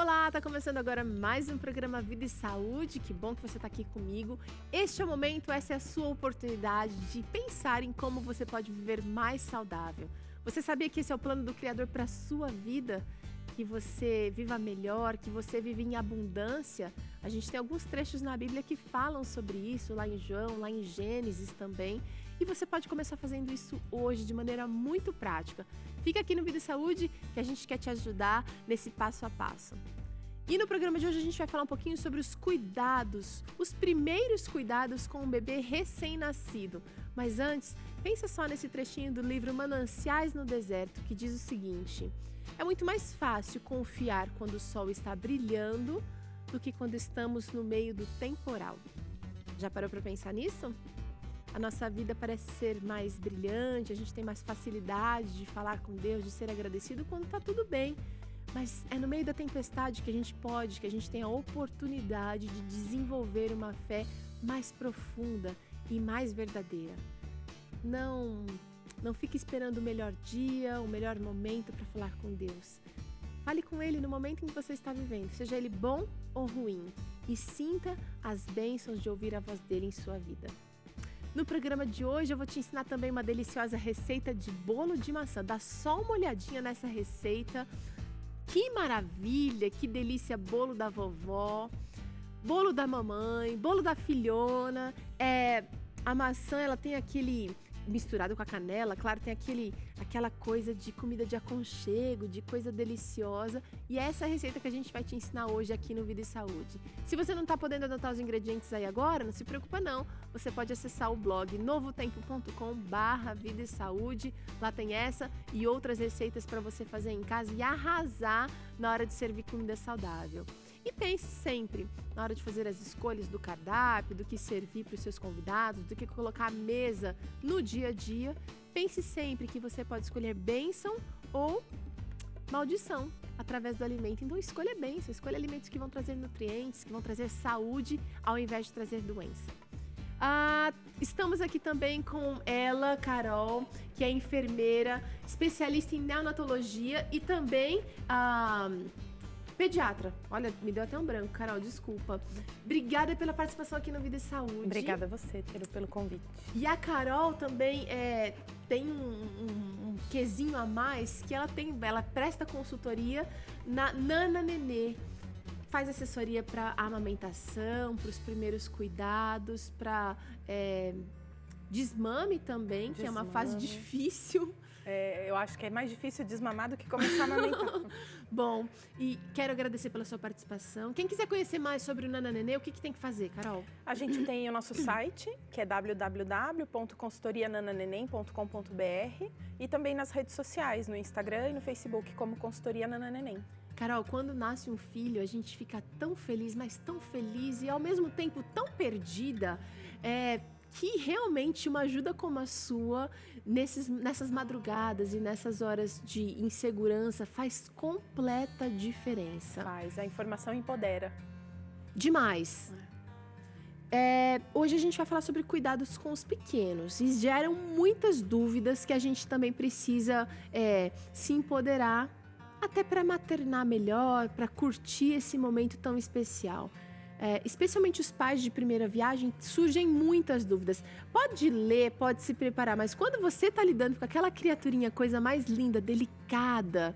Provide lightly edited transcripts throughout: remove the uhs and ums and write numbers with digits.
Olá, tá começando agora mais um programa Vida e Saúde. Que bom que você tá aqui comigo. Este é o momento, essa é a sua oportunidade de pensar em como você pode viver mais saudável. Você sabia que esse é o plano do Criador para a sua vida? Que você viva melhor, que você viva em abundância? A gente tem alguns trechos na Bíblia que falam sobre isso, lá em João, lá em Gênesis também. E você pode começar fazendo isso hoje de maneira muito prática. Fica aqui no Vida e Saúde que a gente quer te ajudar nesse passo a passo. E no programa de hoje a gente vai falar um pouquinho sobre os cuidados, os primeiros cuidados com um bebê recém-nascido. Mas antes, pensa só nesse trechinho do livro Mananciais no Deserto, que diz o seguinte: é muito mais fácil confiar quando o sol está brilhando do que quando estamos no meio do temporal. Já parou para pensar nisso? A nossa vida parece ser mais brilhante, a gente tem mais facilidade de falar com Deus, de ser agradecido quando está tudo bem. Mas é no meio da tempestade que a gente tem a oportunidade de desenvolver uma fé mais profunda e mais verdadeira. Não fique esperando o melhor dia, o melhor momento para falar com Deus. Fale com Ele no momento em que você está vivendo, seja ele bom ou ruim, e sinta as bênçãos de ouvir a voz dele em sua vida. No programa de hoje eu vou te ensinar também uma deliciosa receita de bolo de maçã. Dá só uma olhadinha nessa receita. Que maravilha, que delícia, bolo da vovó, bolo da mamãe, bolo da filhona. A maçã, ela tem aquele, misturado com a canela, claro, tem aquela coisa de comida de aconchego, de coisa deliciosa. E é essa receita que a gente vai te ensinar hoje aqui no Vida e Saúde. Se você não está podendo anotar os ingredientes aí agora, não se preocupa não. Você pode acessar o blog novotempo.com/vida e saúde. Lá tem essa e outras receitas para você fazer em casa e arrasar na hora de servir comida saudável. E pense sempre, na hora de fazer as escolhas do cardápio, do que servir para os seus convidados, do que colocar à mesa no dia a dia, pense sempre que você pode escolher bênção ou maldição através do alimento. Então escolha bênção, escolha alimentos que vão trazer nutrientes, que vão trazer saúde, ao invés de trazer doença. Estamos aqui também com ela, Carol, que é enfermeira, especialista em neonatologia e também pediatra. Olha, me deu até um branco, Carol, desculpa. Obrigada pela participação aqui no Vida e Saúde. Obrigada a você, Tero, pelo convite. E a Carol também tem um quezinho a mais, que ela presta consultoria na Nana Nenê. Faz assessoria para amamentação, para os primeiros cuidados, para desmame também, que é uma fase difícil. Eu acho que é mais difícil desmamar do que começar a amamentar. Bom, e quero agradecer pela sua participação. Quem quiser conhecer mais sobre o Nana Nenê, o que tem que fazer, Carol? A gente tem o nosso site, que é www.consultorianananenem.com.br, e também nas redes sociais, no Instagram e no Facebook, como Consultoria Nana Neném. Carol, quando nasce um filho, a gente fica tão feliz, mas tão feliz e ao mesmo tempo tão perdida, que realmente uma ajuda como a sua, nessas madrugadas e nessas horas de insegurança, faz completa diferença. A informação empodera. Demais. Hoje a gente vai falar sobre cuidados com os pequenos e geram muitas dúvidas que a gente também precisa se empoderar, até para maternar melhor, para curtir esse momento tão especial. Especialmente os pais de primeira viagem, surgem muitas dúvidas. Pode ler, pode se preparar, mas quando você está lidando com aquela criaturinha, coisa mais linda, delicada,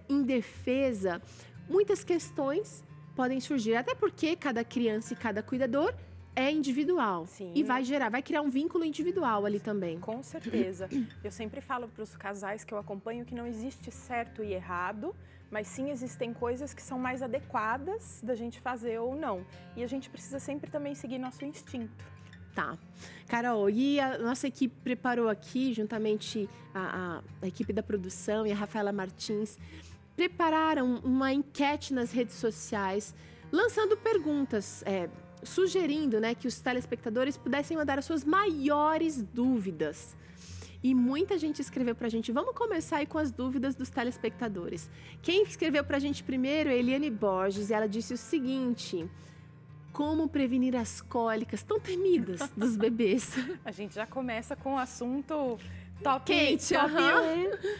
indefesa, muitas questões podem surgir. Até porque cada criança e cada cuidador é individual. Sim. E vai criar um vínculo individual ali também. Com certeza. Eu sempre falo para os casais que eu acompanho que não existe certo e errado, mas sim existem coisas que são mais adequadas da gente fazer ou não. E a gente precisa sempre também seguir nosso instinto. Tá. Carol, e a nossa equipe preparou aqui, juntamente a equipe da produção e a Rafaela Martins, prepararam uma enquete nas redes sociais, lançando perguntas, sugerindo, que os telespectadores pudessem mandar as suas maiores dúvidas. E muita gente escreveu pra gente. Vamos começar aí com as dúvidas dos telespectadores. Quem escreveu pra gente primeiro é Eliane Borges, e ela disse o seguinte: como prevenir as cólicas tão temidas dos bebês? A gente já começa com o assunto Quente, top aham.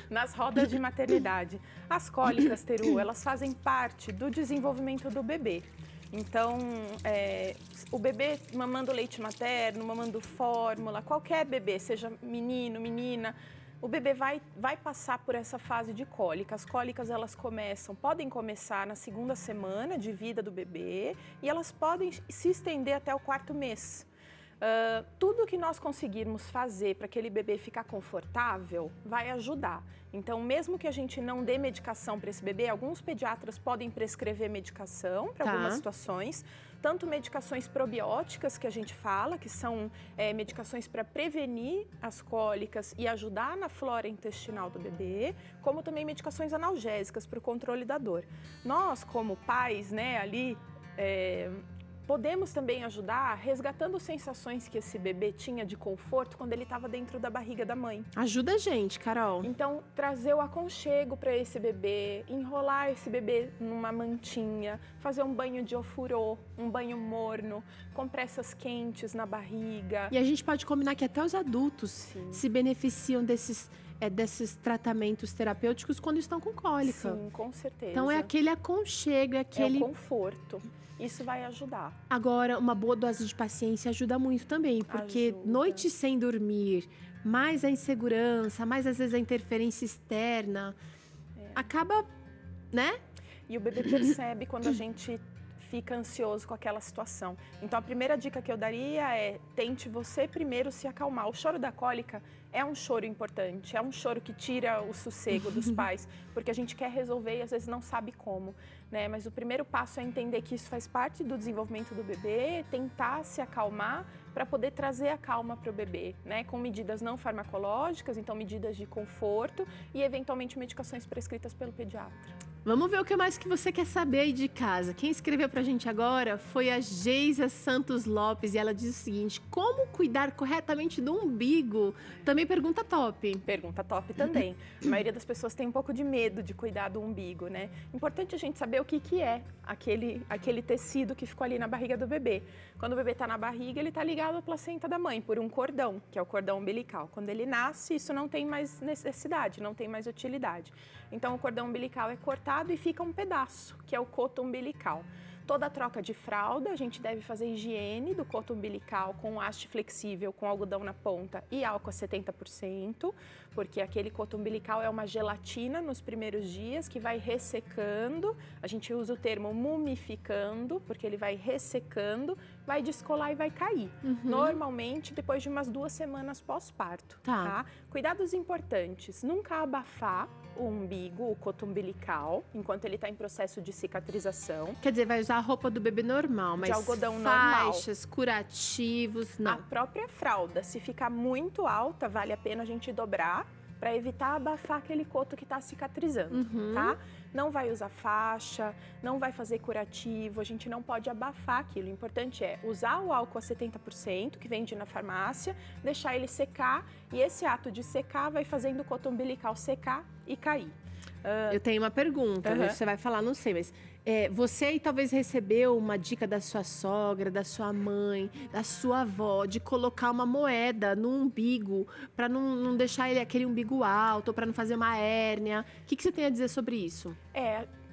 1 nas rodas de maternidade. As cólicas, Teru, elas fazem parte do desenvolvimento do bebê. Então, o bebê mamando leite materno, mamando fórmula, qualquer bebê, seja menino, menina, o bebê vai passar por essa fase de cólica. As cólicas, elas podem começar na 2ª semana de vida do bebê e elas podem se estender até o 4º mês. Tudo que nós conseguirmos fazer para aquele bebê ficar confortável vai ajudar. Então, mesmo que a gente não dê medicação para esse bebê, alguns pediatras podem prescrever medicação para algumas situações, tanto medicações probióticas que a gente fala, que são medicações para prevenir as cólicas e ajudar na flora intestinal do bebê, como também medicações analgésicas para o controle da dor. Nós, como pais, né, ali... podemos também ajudar resgatando sensações que esse bebê tinha de conforto quando ele estava dentro da barriga da mãe. Ajuda a gente, Carol. Então, trazer o aconchego para esse bebê, enrolar esse bebê numa mantinha, fazer um banho de ofurô, um banho morno, compressas quentes na barriga. E a gente pode combinar que até os adultos se beneficiam desses tratamentos terapêuticos quando estão com cólica. Sim, com certeza. Então é aquele aconchego, é aquele... É o conforto. Isso vai ajudar. Agora, uma boa dose de paciência ajuda muito também, porque noites sem dormir, mais a insegurança, mais às vezes a interferência externa, acaba, né? E o bebê percebe quando a gente fica ansioso com aquela situação. Então, a primeira dica que eu daria é: tente você primeiro se acalmar. O choro da cólica é um choro importante, é um choro que tira o sossego dos pais, porque a gente quer resolver e às vezes não sabe como, né? Mas o primeiro passo é entender que isso faz parte do desenvolvimento do bebê, tentar se acalmar para poder trazer a calma para o bebê, né? Com medidas não farmacológicas, então medidas de conforto e eventualmente medicações prescritas pelo pediatra. Vamos ver o que mais que você quer saber aí de casa. Quem escreveu pra gente agora foi a Geisa Santos Lopes e ela diz o seguinte: como cuidar corretamente do umbigo? Também pergunta top. Pergunta top também. A maioria das pessoas tem um pouco de medo de cuidar do umbigo, né? Importante a gente saber o que é aquele tecido que ficou ali na barriga do bebê. Quando o bebê está na barriga, ele está ligado à placenta da mãe por um cordão, que é o cordão umbilical. Quando ele nasce, isso não tem mais necessidade, não tem mais utilidade. Então, o cordão umbilical é cortado e fica um pedaço, que é o coto umbilical. Toda troca de fralda, a gente deve fazer higiene do coto umbilical com haste flexível, com algodão na ponta e álcool a 70%, porque aquele coto umbilical é uma gelatina nos primeiros dias que vai ressecando. A gente usa o termo mumificando, porque ele vai ressecando, vai descolar e vai cair. Normalmente, depois de umas 2 semanas pós-parto. Tá? Cuidados importantes: nunca abafar o umbigo, o coto umbilical, enquanto ele está em processo de cicatrização. Quer dizer, vai usar a roupa do bebê normal, mas de algodão faixas, curativos, não. A própria fralda, se ficar muito alta, vale a pena a gente dobrar para evitar abafar aquele coto que está cicatrizando, tá? Não vai usar faixa, não vai fazer curativo, a gente não pode abafar aquilo. O importante é usar o álcool a 70%, que vende na farmácia, deixar ele secar, e esse ato de secar vai fazendo o coto umbilical secar e cair. Eu tenho uma pergunta, você vai falar, não sei, mas você aí talvez recebeu uma dica da sua sogra, da sua mãe, da sua avó, de colocar uma moeda no umbigo para não deixar ele aquele umbigo alto, para não fazer uma hérnia. O que você tem a dizer sobre isso?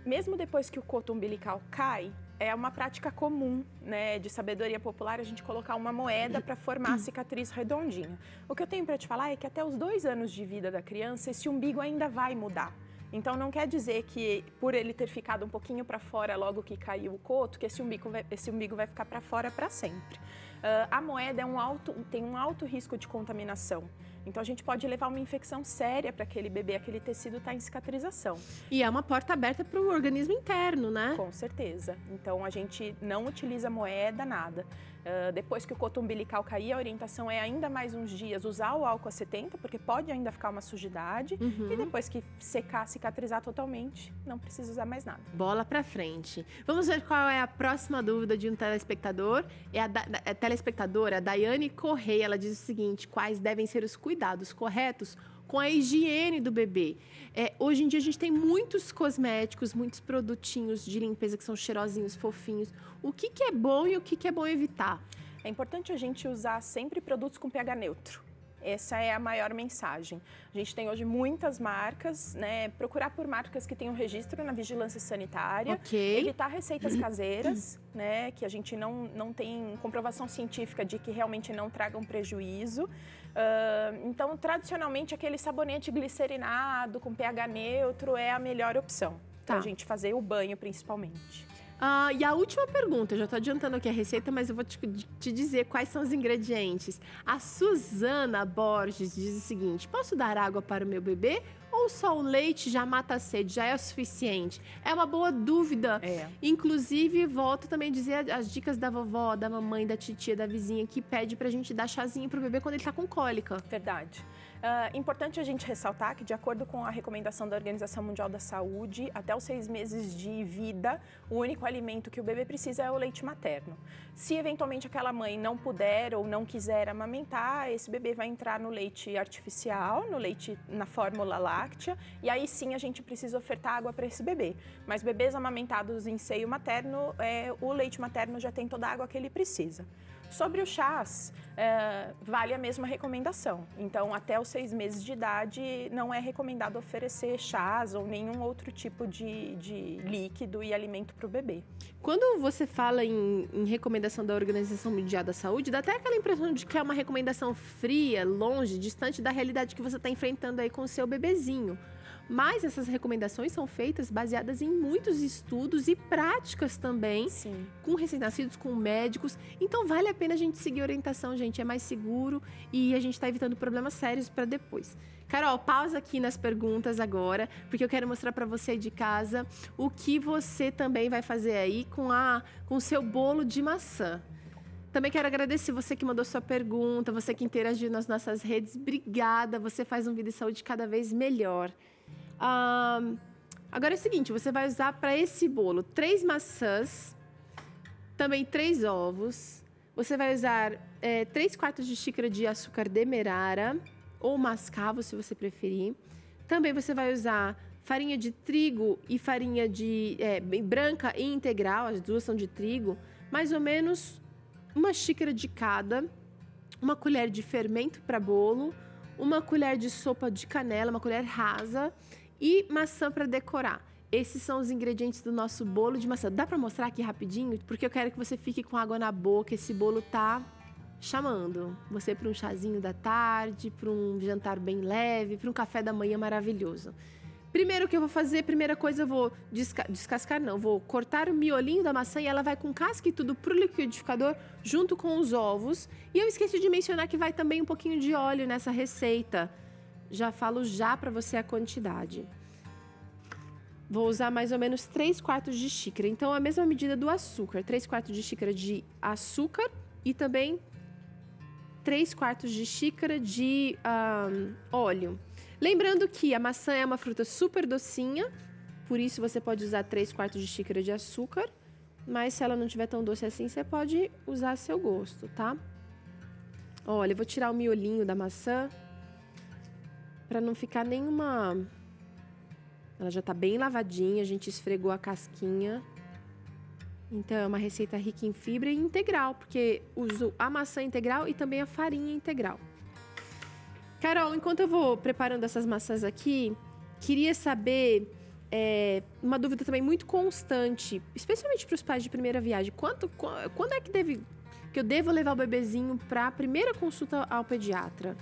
Mesmo depois que o coto umbilical cai, é uma prática comum, né, de sabedoria popular, a gente colocar uma moeda para formar a cicatriz redondinha. O que eu tenho para te falar é que até os 2 anos de vida da criança, esse umbigo ainda vai mudar. Então, não quer dizer que, por ele ter ficado um pouquinho para fora logo que caiu o coto, que esse umbigo vai ficar para fora para sempre. A moeda tem um alto risco de contaminação. Então, a gente pode levar uma infecção séria para aquele bebê, aquele tecido está em cicatrização. E é uma porta aberta para o organismo interno, né? Com certeza. Então, a gente não utiliza moeda, nada. Depois que o coto umbilical cair, a orientação é ainda mais uns dias usar o álcool a 70%, porque pode ainda ficar uma sujidade. E depois que secar, cicatrizar totalmente, não precisa usar mais nada. Bola pra frente. Vamos ver qual é a próxima dúvida de um telespectador. A telespectadora Daiane Correia, ela diz o seguinte: quais devem ser os cuidados corretos com a higiene do bebê? Hoje em dia a gente tem muitos cosméticos, muitos produtinhos de limpeza que são cheirosinhos, fofinhos. O que é bom e o que é bom evitar? É importante a gente usar sempre produtos com pH neutro. Essa é a maior mensagem. A gente tem hoje muitas marcas, né? Procurar por marcas que tenham registro na vigilância sanitária, evitar receitas caseiras, né? Que a gente não tem comprovação científica de que realmente não tragam prejuízo. Então, tradicionalmente, aquele sabonete glicerinado com pH neutro é a melhor opção para a gente fazer o banho, principalmente. E a última pergunta, eu já estou adiantando aqui a receita, mas eu vou te dizer quais são os ingredientes. A Suzana Borges diz o seguinte: posso dar água para o meu bebê ou só o leite já mata a sede, já é o suficiente? É uma boa dúvida. Inclusive, volto também a dizer as dicas da vovó, da mamãe, da titia, da vizinha, que pede pra gente dar chazinho pro bebê quando ele tá com cólica. Verdade. Importante a gente ressaltar que, de acordo com a recomendação da Organização Mundial da Saúde, até os 6 meses de vida, o único alimento que o bebê precisa é o leite materno. Se eventualmente aquela mãe não puder ou não quiser amamentar, esse bebê vai entrar no leite artificial, no leite na fórmula láctea, e aí sim a gente precisa ofertar água para esse bebê. Mas bebês amamentados em seio materno, o leite materno já tem toda a água que ele precisa. Sobre os chás, vale a mesma recomendação. Então, até os 6 meses de idade, não é recomendado oferecer chás ou nenhum outro tipo de líquido e alimento para o bebê. Quando você fala em recomendação da Organização Mundial da Saúde, dá até aquela impressão de que é uma recomendação fria, longe, distante da realidade que você está enfrentando aí com o seu bebezinho. Mas essas recomendações são feitas baseadas em muitos estudos e práticas também, com recém-nascidos, com médicos. Então, vale a pena a gente seguir a orientação, gente. É mais seguro e a gente está evitando problemas sérios para depois. Carol, pausa aqui nas perguntas agora, porque eu quero mostrar para você de casa o que você também vai fazer aí com o seu bolo de maçã. Também quero agradecer você que mandou sua pergunta, você que interagiu nas nossas redes. Obrigada, você faz um Vida e Saúde cada vez melhor. Agora é o seguinte, você vai usar para esse bolo 3 maçãs, também 3 ovos. Você vai usar 3/4 de xícara de açúcar demerara ou mascavo, se você preferir. Também você vai usar farinha de trigo e farinha de branca e integral, as duas são de trigo, mais ou menos 1 xícara de cada, 1 colher de fermento para bolo, 1 colher de sopa de canela, 1 colher rasa, e maçã para decorar. Esses são os ingredientes do nosso bolo de maçã. Dá para mostrar aqui rapidinho? Porque eu quero que você fique com água na boca. Esse bolo tá chamando você para um chazinho da tarde, para um jantar bem leve, para um café da manhã maravilhoso. Primeiro que eu vou fazer, primeira coisa, eu vou vou cortar o miolinho da maçã e ela vai com casca e tudo pro liquidificador junto com os ovos. E eu esqueci de mencionar que vai também um pouquinho de óleo nessa receita. Já falo já para você a quantidade. Vou usar mais ou menos 3/4 de xícara. Então, a mesma medida do açúcar. 3/4 de xícara de açúcar e também 3/4 de xícara de óleo. Lembrando que a maçã é uma fruta super docinha, por isso você pode usar 3/4 de xícara de açúcar. Mas se ela não tiver tão doce assim, você pode usar a seu gosto, tá? Olha, eu vou tirar o miolinho da maçã para não ficar nenhuma... Ela já tá bem lavadinha, a gente esfregou a casquinha. Então, é uma receita rica em fibra e integral, porque uso a maçã integral e também a farinha integral. Carol, enquanto eu vou preparando essas maçãs aqui, queria saber uma dúvida também muito constante, especialmente para os pais de primeira viagem. Quando é que eu devo levar o bebezinho para a primeira consulta ao pediatra?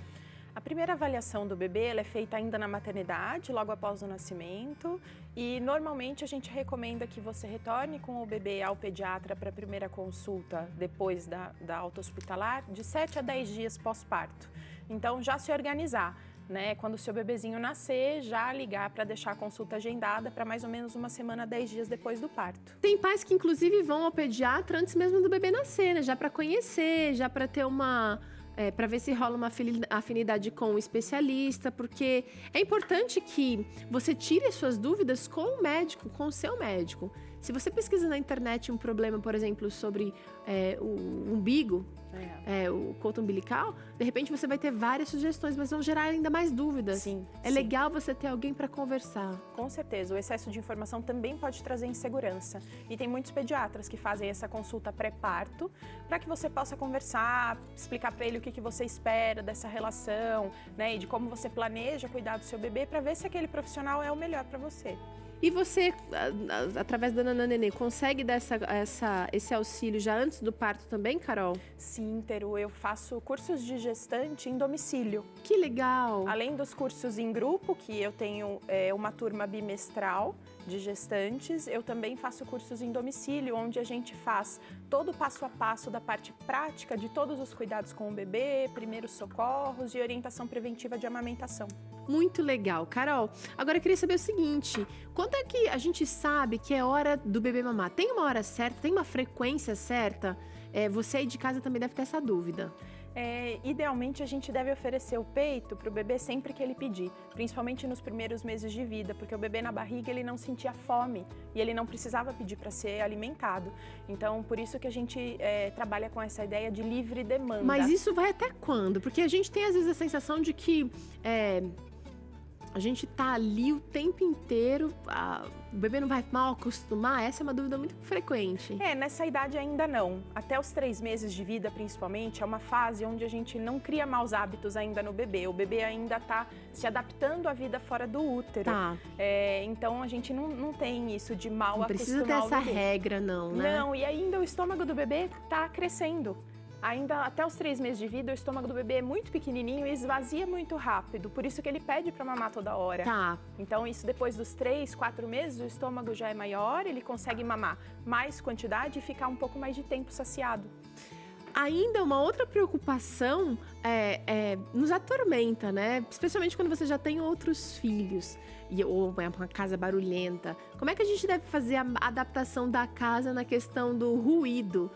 A primeira avaliação do bebê ela é feita ainda na maternidade, logo após o nascimento. E normalmente a gente recomenda que você retorne com o bebê ao pediatra para a primeira consulta depois da alta hospitalar, de 7 a 10 dias pós-parto. Então já se organizar, né? Quando o seu bebezinho nascer, já ligar para deixar a consulta agendada para mais ou menos 1 semana, 10 dias depois do parto. Tem pais que inclusive vão ao pediatra antes mesmo do bebê nascer, né? Já para conhecer, já para ter para ver se rola uma afinidade com o especialista, porque é importante que você tire as suas dúvidas com o médico, com o seu médico. Se você pesquisa na internet um problema, por exemplo, sobre o umbigo, o coto umbilical, de repente você vai ter várias sugestões, mas vão gerar ainda mais dúvidas. Sim, legal você ter alguém para conversar. Com certeza, o excesso de informação também pode trazer insegurança. E tem muitos pediatras que fazem essa consulta pré-parto para que você possa conversar, explicar para ele o que você espera dessa relação, né? E de como você planeja cuidar do seu bebê para ver se aquele profissional é o melhor para você. E você, através da Nananenê, consegue dar esse auxílio já antes do parto também, Carol? Sim, Teru, eu faço cursos de gestante em domicílio. Que legal! Além dos cursos em grupo, que eu tenho uma turma bimestral de gestantes, eu também faço cursos em domicílio, onde a gente faz todo o passo a passo da parte prática de todos os cuidados com o bebê, primeiros socorros e orientação preventiva de amamentação. Muito legal. Carol, agora eu queria saber o seguinte, quando é que a gente sabe que é hora do bebê mamar? Tem uma hora certa? Tem uma frequência certa? Você aí de casa também deve ter essa dúvida. Idealmente, a gente deve oferecer o peito para o bebê sempre que ele pedir, principalmente nos primeiros meses de vida, porque o bebê na barriga ele não sentia fome e ele não precisava pedir para ser alimentado. Então, por isso que a gente trabalha com essa ideia de livre demanda. Mas isso vai até quando? Porque a gente tem às vezes a sensação de que a gente tá ali o tempo inteiro, o bebê não vai mal acostumar? Essa é uma dúvida muito frequente. Nessa idade ainda não. Até os 3 meses de vida, principalmente, é uma fase onde a gente não cria maus hábitos ainda no bebê. O bebê ainda tá se adaptando à vida fora do útero. Tá. Então, a gente não tem isso de mal não acostumar precisa ter essa regra, não, né? Não, e ainda o estômago do bebê tá crescendo. Ainda até os 3 meses de vida, o estômago do bebê é muito pequenininho e esvazia muito rápido. Por isso que ele pede para mamar toda hora. Tá. Então, isso depois dos 3, 4 meses, o estômago já é maior, ele consegue mamar mais quantidade e ficar um pouco mais de tempo saciado. Ainda uma outra preocupação nos atormenta, né? Especialmente quando você já tem outros filhos ou uma casa barulhenta. Como é que a gente deve fazer a adaptação da casa na questão do ruído?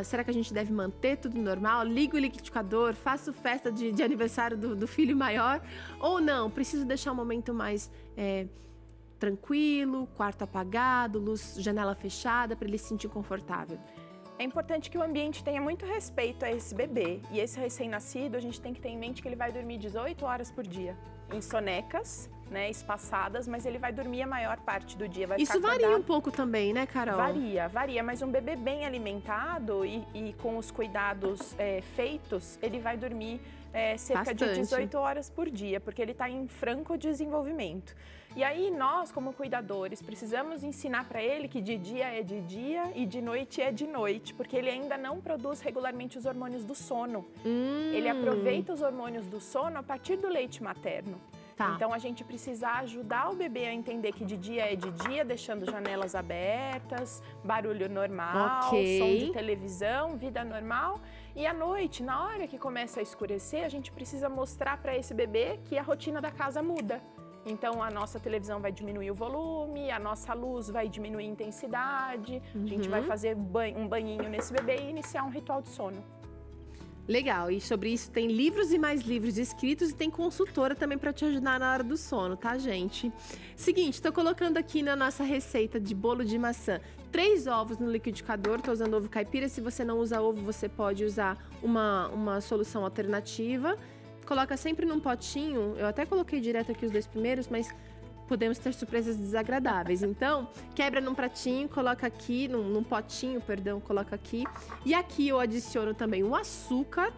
Será que a gente deve manter tudo normal? Ligo o liquidificador, faço festa de aniversário do filho maior? Ou não? Preciso deixar um momento mais tranquilo, quarto apagado, luz, janela fechada, para ele se sentir confortável? É importante que o ambiente tenha muito respeito a esse bebê. E esse recém-nascido, a gente tem que ter em mente que ele vai dormir 18 horas por dia. Em sonecas, né, espaçadas, mas ele vai dormir a maior parte do dia. Isso varia um pouco também, né, Carol? Varia, mas um bebê bem alimentado e com os cuidados feitos, ele vai dormir cerca de 18 horas por dia, porque ele está em franco desenvolvimento. E aí nós, como cuidadores, precisamos ensinar para ele que de dia é de dia e de noite é de noite, porque ele ainda não produz regularmente os hormônios do sono. Ele aproveita os hormônios do sono a partir do leite materno. Tá. Então, a gente precisa ajudar o bebê a entender que de dia é de dia, deixando janelas abertas, barulho normal, som de televisão, vida normal. E à noite, na hora que começa a escurecer, a gente precisa mostrar para esse bebê que a rotina da casa muda. Então, a nossa televisão vai diminuir o volume, a nossa luz vai diminuir a intensidade, a gente vai fazer um banhinho nesse bebê e iniciar um ritual de sono. Legal, e sobre isso tem livros e mais livros escritos e tem consultora também para te ajudar na hora do sono, tá, gente? Seguinte, tô colocando aqui na nossa receita de bolo de maçã 3 ovos no liquidificador, tô usando ovo caipira. Se você não usa ovo, você pode usar uma solução alternativa. Coloca sempre num potinho, eu até coloquei direto aqui os 2 primeiros, mas podemos ter surpresas desagradáveis. Então, quebra num pratinho, coloca aqui, num potinho, perdão, coloca aqui. E aqui eu adiciono também o açúcar,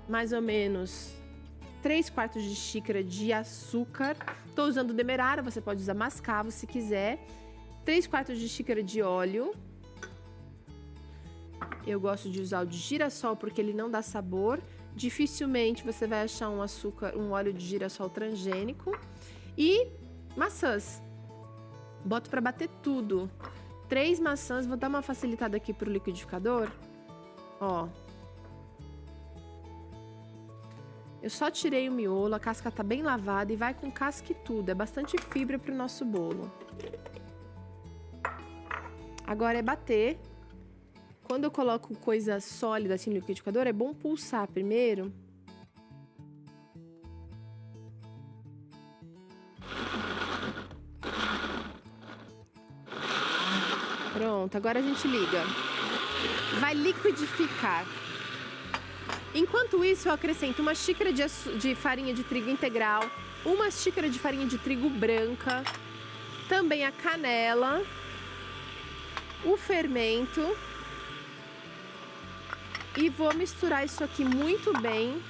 mais ou menos 3/4 de xícara de açúcar. Tô usando demerara, você pode usar mascavo se quiser. 3/4 de xícara de óleo. Eu gosto de usar o de girassol porque ele não dá sabor. Dificilmente você vai achar um óleo de girassol transgênico. E maçãs. Boto para bater tudo. 3 maçãs, vou dar uma facilitada aqui pro liquidificador. Ó. Eu só tirei o miolo, a casca tá bem lavada e vai com casca e tudo. É bastante fibra pro nosso bolo. Agora é bater. Quando eu coloco coisa sólida assim no liquidificador, é bom pulsar primeiro. Pronto, agora a gente liga. Vai liquidificar. Enquanto isso, eu acrescento uma xícara de farinha de trigo integral, uma xícara de farinha de trigo branca, também a canela, o fermento e vou misturar isso aqui muito bem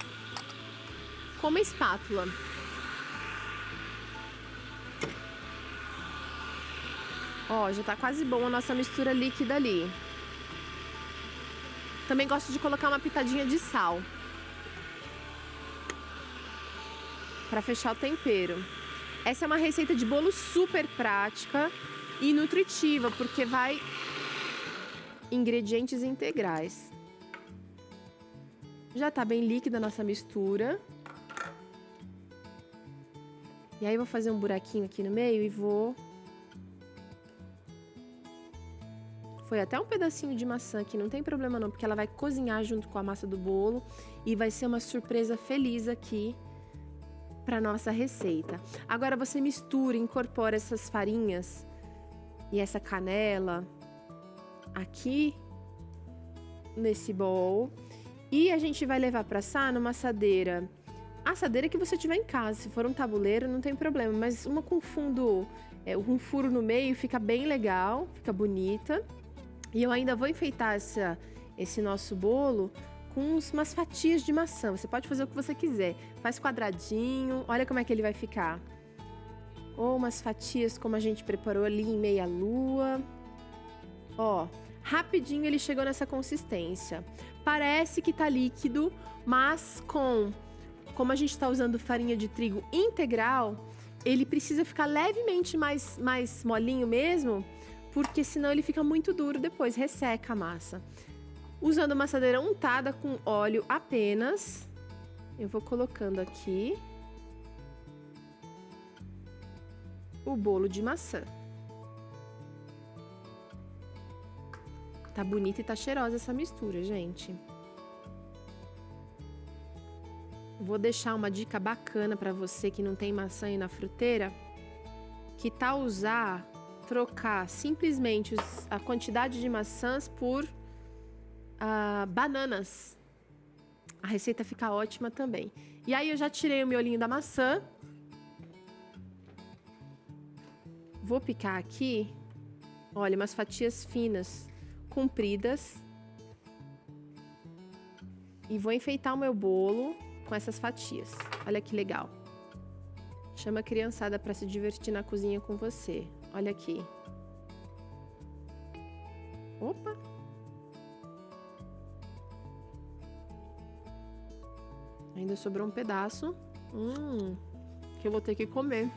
com uma espátula. Ó, já tá quase bom a nossa mistura líquida ali. Também gosto de colocar uma pitadinha de sal para fechar o tempero. Essa é uma receita de bolo super prática e nutritiva, porque vai ingredientes integrais. Já tá bem líquida a nossa mistura. E aí vou fazer um buraquinho aqui no meio e vou... Foi até um pedacinho de maçã aqui, não tem problema não, porque ela vai cozinhar junto com a massa do bolo e vai ser uma surpresa feliz aqui para nossa receita. Agora você mistura, incorpora essas farinhas e essa canela aqui nesse bowl e a gente vai levar para assar numa assadeira. A assadeira que você tiver em casa, se for um tabuleiro não tem problema, mas uma com fundo, um furo no meio fica bem legal, fica bonita. E eu ainda vou enfeitar esse nosso bolo com umas fatias de maçã. Você pode fazer o que você quiser. Faz quadradinho, olha como é que ele vai ficar. Ou umas fatias como a gente preparou ali em meia lua. Ó, rapidinho ele chegou nessa consistência. Parece que tá líquido, mas como a gente tá usando farinha de trigo integral, ele precisa ficar levemente mais molinho mesmo, porque senão ele fica muito duro depois, resseca a massa. Usando uma assadeira untada com óleo apenas, eu vou colocando aqui o bolo de maçã. Tá bonita e tá cheirosa essa mistura, gente. Vou deixar uma dica bacana para você que não tem maçã aí na fruteira, que tal trocar simplesmente a quantidade de maçãs por bananas. A receita fica ótima também. E aí eu já tirei o miolinho da maçã. Vou picar aqui, olha, umas fatias finas, compridas. E vou enfeitar o meu bolo com essas fatias. Olha que legal. Chama a criançada para se divertir na cozinha com você. Olha aqui. Opa! Ainda sobrou um pedaço. Que eu vou ter que comer.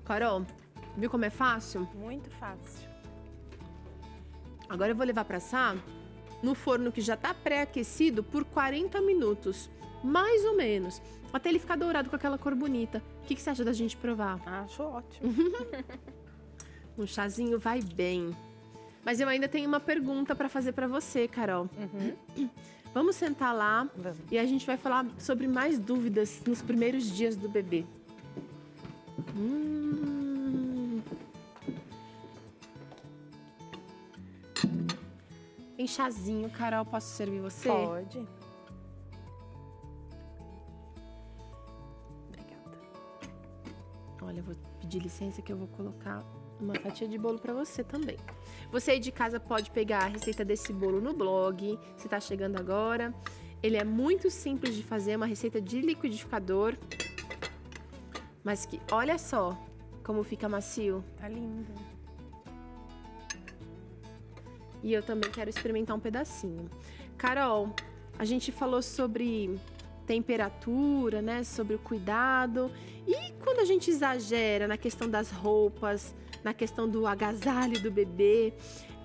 Carol, viu como é fácil? Muito fácil. Agora eu vou levar para assar no forno que já tá pré-aquecido por 40 minutos. Mais ou menos. Até ele ficar dourado com aquela cor bonita. O que você acha da gente provar? Acho ótimo. Um chazinho vai bem. Mas eu ainda tenho uma pergunta para fazer para você, Carol. Vamos sentar lá. Vamos. E a gente vai falar sobre mais dúvidas nos primeiros dias do bebê. Tem chazinho, Carol. Posso servir você? Pode. Olha, eu vou pedir licença que eu vou colocar uma fatia de bolo para você também. Você aí de casa pode pegar a receita desse bolo no blog, se tá chegando agora. Ele é muito simples de fazer, é uma receita de liquidificador. Mas que, olha só como fica macio. Tá lindo. E eu também quero experimentar um pedacinho. Carol, a gente falou sobre temperatura, né? Sobre o cuidado. E quando a gente exagera na questão das roupas, na questão do agasalho do bebê,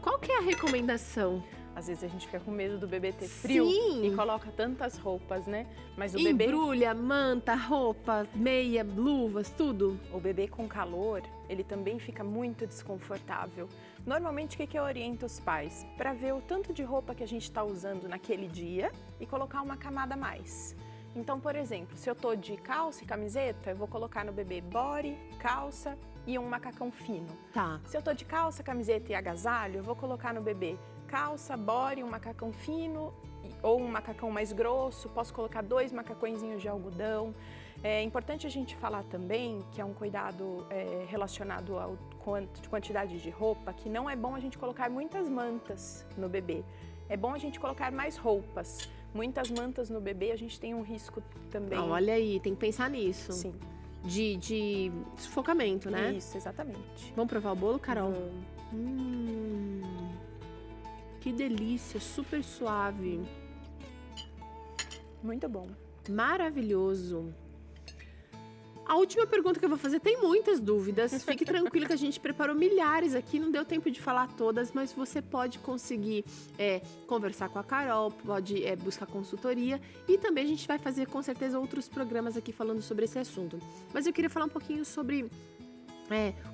qual que é a recomendação? Às vezes a gente fica com medo do bebê ter frio. Sim. E coloca tantas roupas, né? Mas o bebê... Embrulha, manta, roupa, meia, luvas, tudo. O bebê com calor, ele também fica muito desconfortável. Normalmente, o que eu oriento os pais? Para ver o tanto de roupa que a gente está usando naquele dia e colocar uma camada a mais. Então, por exemplo, se eu tô de calça e camiseta, eu vou colocar no bebê body, calça e um macacão fino. Tá. Se eu tô de calça, camiseta e agasalho, eu vou colocar no bebê calça, body, um macacão fino ou um macacão mais grosso. Posso colocar 2 macacõezinhos de algodão. É importante a gente falar também que é um cuidado relacionado à quantidade de roupa, que não é bom a gente colocar muitas mantas no bebê. É bom a gente colocar mais roupas. Muitas mantas no bebê, a gente tem um risco também. Olha aí, tem que pensar nisso. Sim. De sufocamento, né? Isso, exatamente. Vamos provar o bolo, Carol? Vamos. Que delícia, super suave. Muito bom. Maravilhoso. A última pergunta que eu vou fazer, tem muitas dúvidas. Fique tranquilo que a gente preparou milhares aqui, não deu tempo de falar todas, mas você pode conseguir conversar com a Carol, pode buscar consultoria e também a gente vai fazer com certeza outros programas aqui falando sobre esse assunto. Mas eu queria falar um pouquinho sobre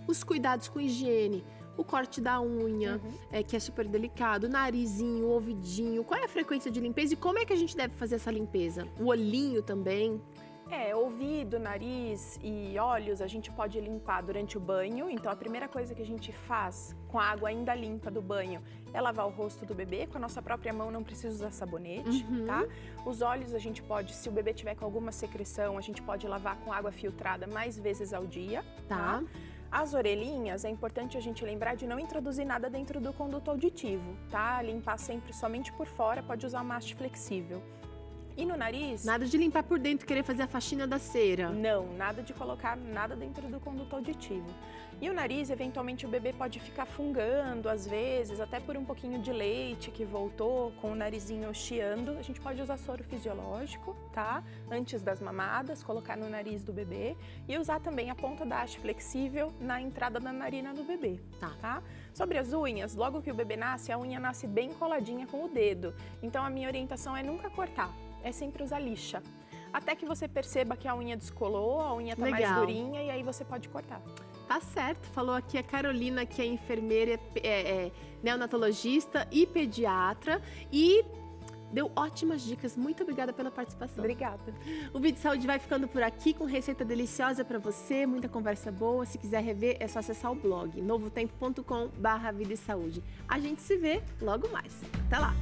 os cuidados com higiene. O corte da unha, que é super delicado, o narizinho, o ouvidinho. Qual é a frequência de limpeza e como é que a gente deve fazer essa limpeza? O olhinho também. Ouvido, nariz e olhos a gente pode limpar durante o banho. Então a primeira coisa que a gente faz com a água ainda limpa do banho é lavar o rosto do bebê com a nossa própria mão, não precisa usar sabonete, tá? Os olhos a gente pode, se o bebê tiver com alguma secreção, a gente pode lavar com água filtrada mais vezes ao dia, tá? As orelhinhas, é importante a gente lembrar de não introduzir nada dentro do conduto auditivo, tá? Limpar sempre somente por fora, pode usar uma haste flexível. E no nariz... Nada de limpar por dentro, querer fazer a faxina da cera. Não, nada de colocar nada dentro do conduto auditivo. E o nariz, eventualmente o bebê pode ficar fungando, às vezes, até por um pouquinho de leite que voltou, com o narizinho chiando. A gente pode usar soro fisiológico, tá? Antes das mamadas, colocar no nariz do bebê. E usar também a ponta da haste flexível na entrada da narina do bebê, tá? Sobre as unhas, logo que o bebê nasce, a unha nasce bem coladinha com o dedo. Então a minha orientação é nunca cortar. É sempre usar lixa. Até que você perceba que a unha descolou, a unha tá mais durinha e aí você pode cortar. Tá certo. Falou aqui a Carolina, que é enfermeira, neonatologista e pediatra e deu ótimas dicas. Muito obrigada pela participação. Obrigada. O Vídeo Saúde vai ficando por aqui com receita deliciosa para você, muita conversa boa. Se quiser rever, é só acessar o blog novotempo.com/vida e saúde. A gente se vê logo mais. Até lá!